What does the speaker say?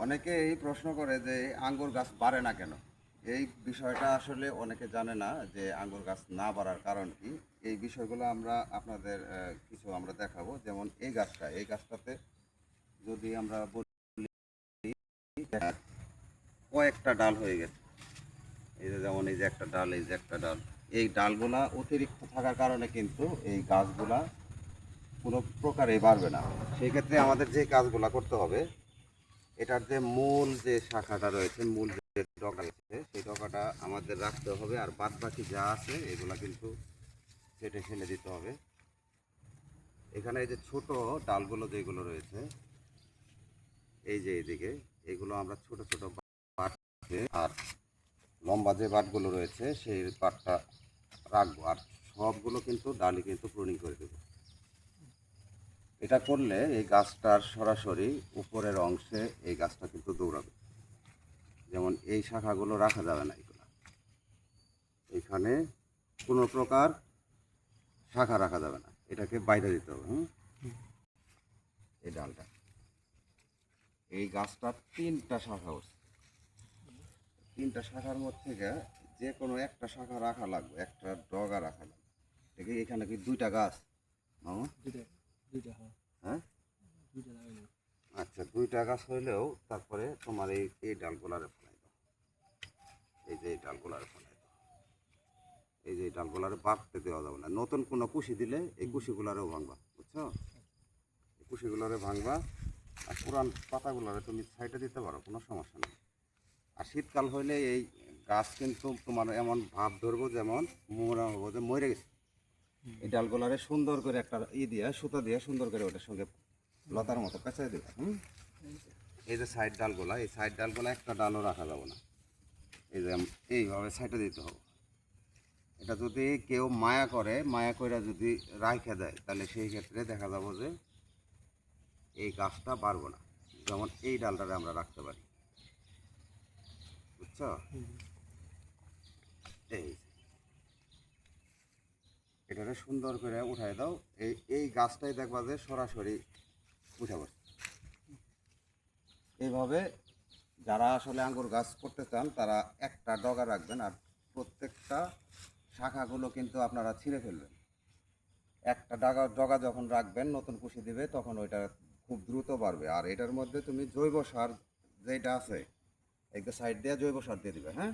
অনেকে এই প্রশ্ন করে যে আঙ্গুর গাছ বাড়ে না কেন। এই বিষয়টা আসলে অনেকে জানে না যে আঙ্গুর গাছ না বাড়ার কারণ কি। এই বিষয়গুলো আমরা আপনাদের কিছু আমরা দেখাবো। যেমন এই গাছটাতে যদি আমরা বলি কয়েকটা ডাল হয়ে গেছে। এই যে যেমন এই যে একটা ডাল, এই যে একটা ডাল, এই ডালগুলা অতিরিক্ত থাকার কারণে কিন্তু এই গাছগুলা কোনো প্রকারে বাড়বে না। সেই ক্ষেত্রে আমাদের যে কাজগুলা করতে হবে, এটার যে মূল যে শাখাটা রয়েছে, মূল যে ডগা আছে, সেই ডগাটা আমাদের রাখতে হবে। আর বাদ বাকি যা আছে এগুলা কিন্তু কেটে ফেলে দিতে হবে। এখানে এই যে ছোট ডালগুলো যেগুলো রয়েছে, এই যে এইদিকে, এগুলো আমরা ছোট ছোট বাট, আর লম্বা যে বাটগুলো রয়েছে সেই বাটটা রাখবো। আর সবগুলো কিন্তু ডালই কিন্তু প্রুনিং করে দেবো। এটা করলে এই গাছটার সরাসরি উপরের অংশে এই গাছটা কিন্তু দৌড়াবে। যেমন এই শাখাগুলো রাখা যাবে না, এগুলো এখানে কোনো প্রকার শাখা রাখা যাবে না, এটাকে বাইরে দিতে হবে। এই ডালটা, এই গাছটার তিনটা শাখা হচ্ছে, তিনটা শাখার মধ্যে থেকে যে কোনো একটা শাখা রাখা লাগবে, একটা ডগা রাখা লাগবে। দেখি এখানে কি দুইটা গাছ মামা? হ্যাঁ, আচ্ছা, দুইটা গাছ হইলেও তারপরে তোমার এই ডালগুলারে ফেলাই দাও। এই যে এই ডালগুলারে ফেলাই দাও। এই যে এই ডালগুলারে বাড়তে দেওয়া যাবে না। নতুন কোনো কুশি দিলে এই কুশিগুলারেও ভাঙবা, বুঝছো? এই কুশিগুলারে ভাঙবা। আর পুরান পাতাগুলারে তুমি সাইডে দিতে পারো, কোনো সমস্যা নেই। আর শীতকাল হইলে এই গাছ কিন্তু তোমার এমন ভাব ধরবো যেমন মোরা হবো যে মরে গেছে। এই ডালগুলারে সুন্দর করে একটা দিয়ে সুতা দিয়ে সুন্দর করে ওটার সঙ্গে লতার মতো পেঁচাই দেবে। এই যে সাইড ডালগুলা, এই সাইড ডালগুলা একটা ডালও রাখা যাবে না। এই যে এইভাবে সাইডে দিতে হবে। এটা যদি কেউ মায়া করে, মায়া করে যদি রাইখে দেয়, তাহলে সেই ক্ষেত্রে দেখা যাবো যে এই গাছটা বাড়বো না। যেমন এই ডালটারে আমরা রাখতে পারি, বুঝছো? এই এটারে সুন্দর করে উঠাই দাও। এই গাছটাই দেখবা যে সরাসরি উঠে পড়ছে। এইভাবে যারা আসলে আঙ্গুর গাছ করতে চান তারা একটা ডগা রাখবেন, আর প্রত্যেকটা শাখাগুলো কিন্তু আপনারা ছিঁড়ে ফেলবেন। একটা ডগা যখন রাখবেন, নতুন কুশি দিবে, তখন ওইটা খুব দ্রুত বাড়বে। আর এটার মধ্যে তুমি জৈব সার যেটা আছে, একটা সাইড দিয়ে জৈব সার দিয়ে দিবে। হ্যাঁ,